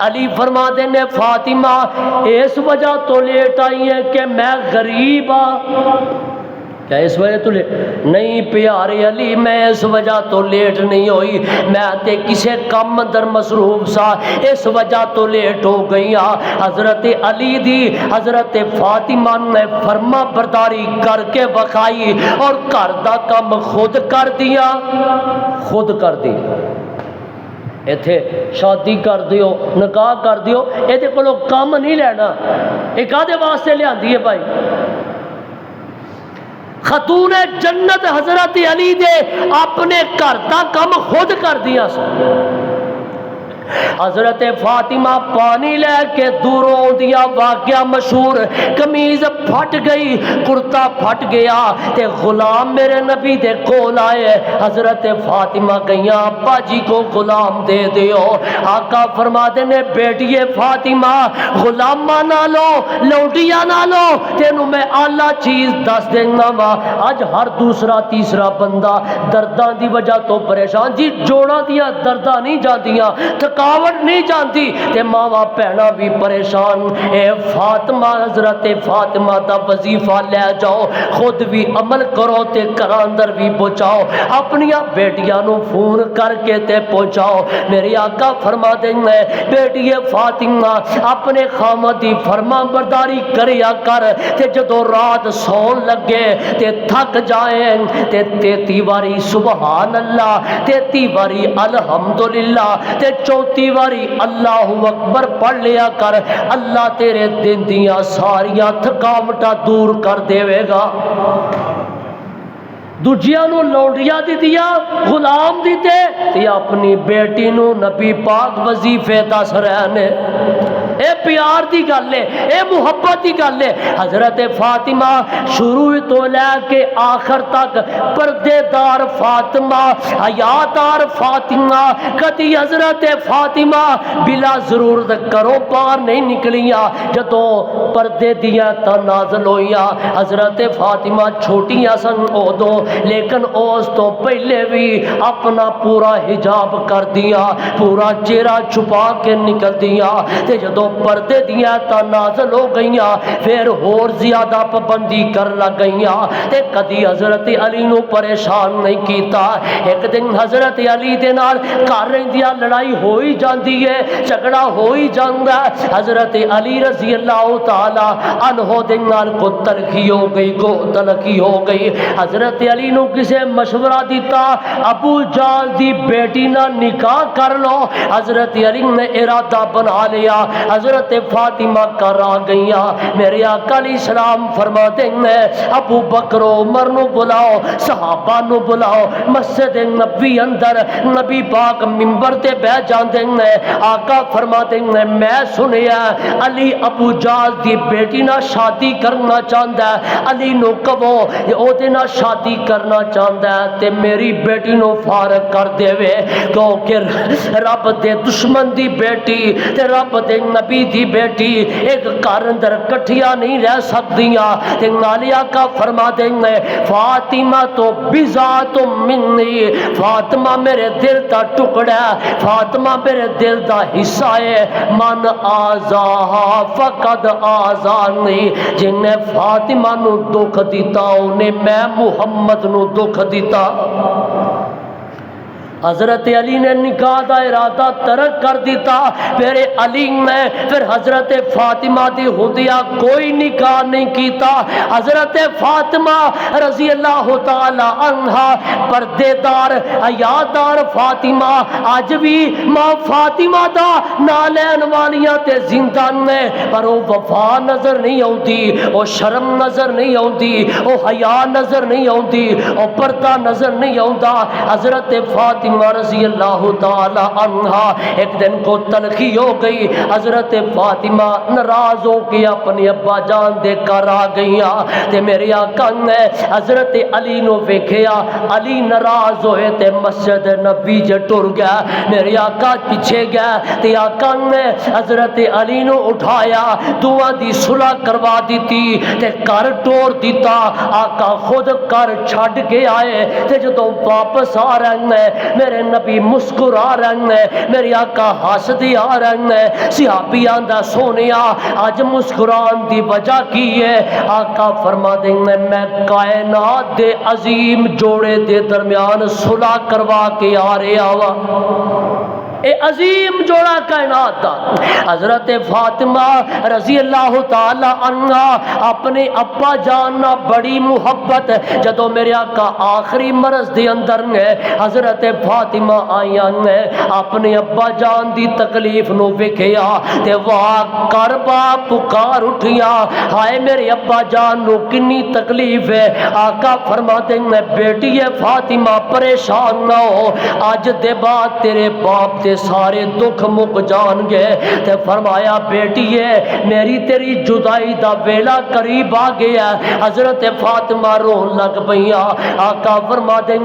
علی فرما دینے فاطمہ اس وجہ تو لیٹ آئی ہے کہ میں غریب کیا اس وجہ تو لیٹ نہیں؟ پیارے علی میں اس وجہ تو لیٹ نہیں ہوئی، میں تے کسے کم اندر مصروف سا اس وجہ تو لیٹ ہو گئی. حضرت علی دی حضرت فاطمہ نے فرما برداری کر کے وکھائی اور گھر دا کم خود کر دیا، خود کر دی. ایتھے شادی کر دیو، نکاح کر دیو، ایدے کولو کام نہیں لینا. ایک آدھے واسطے لیاندی ہے بھائی. خاتون جنت حضرت علی دے اپنے گھر دا کم خود کر دیا سا. حضرت فاطمہ پانی لے کے دوروں دیا واقعہ مشہور، قمیض پھٹ گئی، کرتا پھٹ گیا تے غلام میرے نبی دے کول آئے. حضرت فاطمہ کہیاں ابا جی کو غلام دے دیو. آقا فرما دینے بیٹی فاطمہ غلامہ نہ لو، لوڈیا نہ لو، تینوں میں اعلیٰ چیز دس دینا وا. اج ہر دوسرا تیسرا بندہ درداں دی وجہ تو پریشان. جی جوڑاں دیا درداں نہیں جاندیاں، تھکاوٹ نہیں جانتی تے ماواں بھیڑاں بھی پریشان. اے فاطمہ حضرت فاطمہ دا وظیفہ لے جاؤ, خود بھی عمل کرو تے گھراں اندر بھی پہنچاؤ, اپنی بیٹیاں نو فون کر کے تے پہنچاؤ. میرے آقا فرما دیں بیٹی فاطمہ اپنے خامد دی فرما برداری کریا کر تے جدو رات سون لگے تے تھک جائیں تے 33 واری سبحان اللہ, 33 واری الحمدللہ تے 34 واری اللہ اکبر پڑھ لیا کر. اللہ تیرے دن دیاں ساریاں تھکاوٹاں دور کر دے گا. دوجیاں نو لونڈیاں دی دیا غلام دیتے تے اپنی بیٹی نو نبی پاک وظیفے دس رہے نے. اے پیار دی گل ہے, اے محبت دی گل ہے. حضرت فاطمہ شروع تو لے کے آخر تک پردے دار فاطمہ, حیادار فاطمہ, کدی حضرت فاطمہ بلا ضرورت کرو باہر نہیں نکلیاں. جدوں پردے دیاں تنازل ہوئیاں حضرت فاطمہ چھوٹیاں سن ادوں, لیکن اس تو پہلے بھی اپنا پورا حجاب کر دیا, پورا چہرہ چھپا کے نکل دیا. تے جدوں پردے دیاں تنازل ہو گئیاں پھر اور زیادہ پابندی کر لگ گئیاں تے کدی حضرت علی نو پریشان نہیں کیتا. ایک دن حضرت علی دے نال گھر رہندیاں لڑائی ہوئی جاندی ہے, جھگڑا ہوئی جاندا ہے. حضرت علی رضی اللہ تعالی عنہ دے نال کو تلخی ہو گئی. حضرت علی نو کسے مشورہ دیتا ابو جال دی بیٹی نہ نکاح کر لو. حضرت علی نے ارادہ بنا لیا, حضرت فاطمہ کر آ گئیاں. میرے آقا علیہ السلام فرماتے ہیں ابو بکر عمر نو بلاؤ, صحابہ نو بلاؤ. مسجد نبی اندر نبی پاک منبر تے بیٹھ جاندے ہیں. آقا فرماتے ہیں میں سنیا علی ابو جال دی بیٹی نہ شادی کرنا چاہندا ہے. علی نو کہو او دے نہ شادی کرنا چاہندا ہے تے میری بیٹی نو فارغ کر دے وے, کیونکہ رب دے دشمن دی بیٹی تے رب دے نبی دی بیٹی ایک گھر اندر کٹھیاں نہیں رہ سکدیاں. تے نال آقا فرما دیں فاطمہ تو بذات منی, فاطمہ میرے دل دا ٹکڑا ہے, فاطمہ میرے دل دا حصہ ہے. من آزاہا فقد آزانی, جن نے فاطمہ نو دکھ دیتا انہیں میں محمد نو دکھ دیتا. حضرت علی نے نکاح دا ارادہ ترک کر دیتا. پھر علی نے پھر حضرت فاطمہ دی ہدیہ کوئی نکاح نہیں کیتا. حضرت فاطمہ رضی اللہ تعالی عنہا پردے دار حیادار فاطمہ اج بھی ماں فاطمہ دا نام لین والیاں تے زندہ نے, پر وہ وفا نظر نہیں آتی, وہ شرم نظر نہیں آتی, وہ حیا نظر نہیں آتی, وہ پردہ نظر نہیں آتا. حضرت فاطمہ رضی اللہ تعالی عنہا ایک دن کو تلخی ہو گئی. حضرت فاطمہ ناراض ہو کے اپنی ابا جان دے کر آ گئیاں تے میرے آقا نے حضرت علی نو ویکھیا. علی ناراض ہوئے تے مسجد نبی جے ٹر گیا. میرے آقا پیچھے گیا تے آقا نے حضرت علی نو اٹھایا, دعا دی صلح کروا دیتی تے کر ٹور دیتا. آقا خود کر چھڈ کے آئے تے جدوں واپس آ رہے ہیں میرے نبی مسکرا رہے ہیں, میرے آقا ہسدے آ رہے ہیں. صحابی آندا سونیا اج مسکران دی وجہ کی ہے؟ آقا فرما دیں میں کائنات دے عظیم جوڑے دے درمیان صلح کروا کے آ رہا ہوا. اے عظیم جوڑا کائنات دا حضرت فاطمہ رضی اللہ تعالی عنہا اپنے ابا جان نہ بڑی محبت. جدو میرے آقا آخری مرض دے اندر نے حضرت فاطمہ آئیاں نے اپنے ابا جان دی تکلیف نو ویکھیا تے واہ کربا پکار اٹھیا, ہائے میرے ابا جان نو کنی تکلیف ہے. آقا فرماتے ہیں بیٹی فاطمہ پریشان نہ ہو, اج دے بعد تیرے باپ تے سارے دکھ مک جان گے. تے فرمایا بیٹی ہے میری تیری جدائی دا ویلا قریب آ گیا. حضرت فاطمہ رون لگ پئیاں. آقا فرما دیں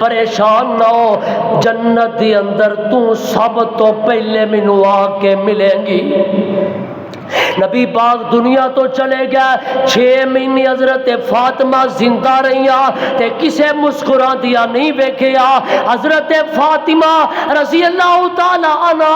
پریشان نہ ہو, جنت دے اندر تو سب تو پہلے مینوں آ کے ملے گی. نبی پاک دنیا تو چلے گئے، 6 مہینے حضرت فاطمہ زندہ رہیا تے کسے مسکرا دیا نہیں ویکھیا۔ حضرت فاطمہ رضی اللہ تعالی عنہ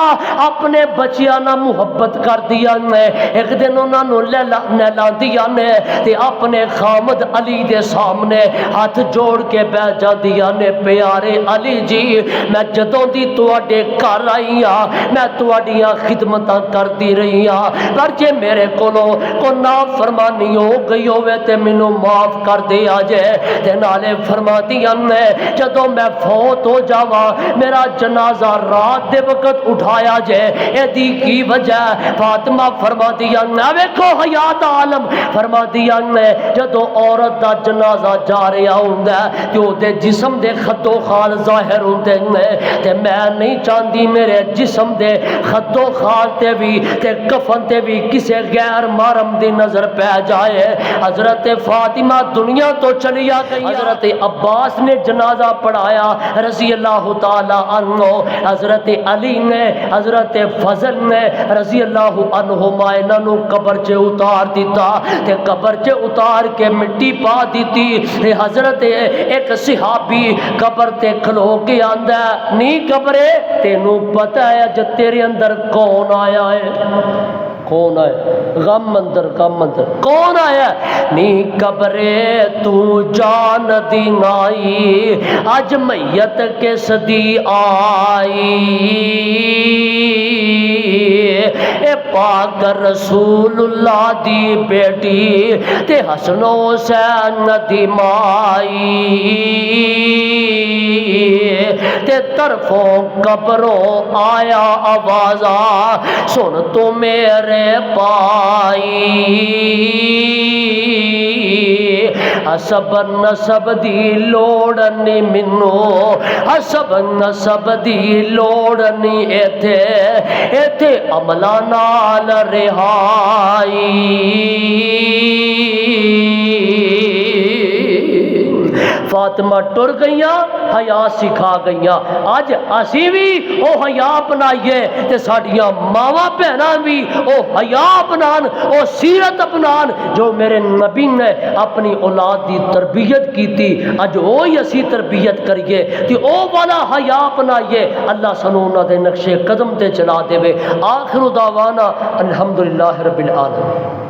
اپنے بچیاں نہ محبت کر دیا نے، ایک دن انہاں نوں نہلا دیا نے تے اپنے خامد علی دے سامنے ہاتھ جوڑ کے بیٹھ جاندیاں نے، پیارے علی جی میں جدوں دی تواڈے گھر آئی ہاں میں تواڈیاں خدمتاں کردی رہی ہاں، پر جے میرے کولوں کوئی نافرمانی ہو گئی ہوے تے مینوں معاف کر دیا جے۔ تے نالے فرماندیاں نے جدوں میں فوت ہو جاواں میرا جنازہ رات دے وقت اٹھایا جے، ایدی کی وجہ؟ فاطمہ فرماندیاں نے ویکھو حیات عالم، فرماندیاں نے جدوں عورت دا جنازہ جا رہا ہوندا تے او دے جسم دے خط و خال ظاہر ہوندے نے تے میں نہیں چاہندی میرے جسم دے خط و خال تے بھی تے کفن تے بھی کسے غیر محرم دی نظر پہ جائے۔ حضرت فاطمہ دنیا تو چلی گئی، حضرت عباس نے جنازہ پڑھایا رضی اللہ تعالی عنہ، حضرت علی نے حضرت فضل نے رضی اللہ عنہما انہاں نوں قبر چ اتار دیتا تے قبر چ اتار کے مٹی پا دیتی تے حضرت ایک صحابی قبر تے کھلو کے آندا نہیں قبرے تینوں پتہ ہے جے تیرے اندر کون آیا ہے؟ کون آیا؟ غم اندر کون آیا؟ نی قبرے تو جان دی نائی اج میت کس دی آئی، اے پاک رسول اللہ دی بیٹی تے حسن و حسین دی مائی، تے طرفوں قبروں آیا آوازہ سن تو میرے پائی، حسب نسب دی لوڑ نہیں منو، حسب نسب دی لوڑ نہیں ایتھے عملہ نال رہائی۔ فاطمہ ٹر گئیاں حیا سکھا گئیاں، اج اسی بھی او حیا اپنائیے تے ساڈیاں ماواں بہناں بھی او حیا اپنان، او سیرت اپنان جو میرے نبی نے اپنی اولاد دی تربیت کیتی، اج وہی اسی تربیت کریے تے او والا حیا اپنائیے، اللہ سانوں انہاں دے نقشے قدم تے چلا دے۔ آخر دعوانا الحمدللہ رب العالمین۔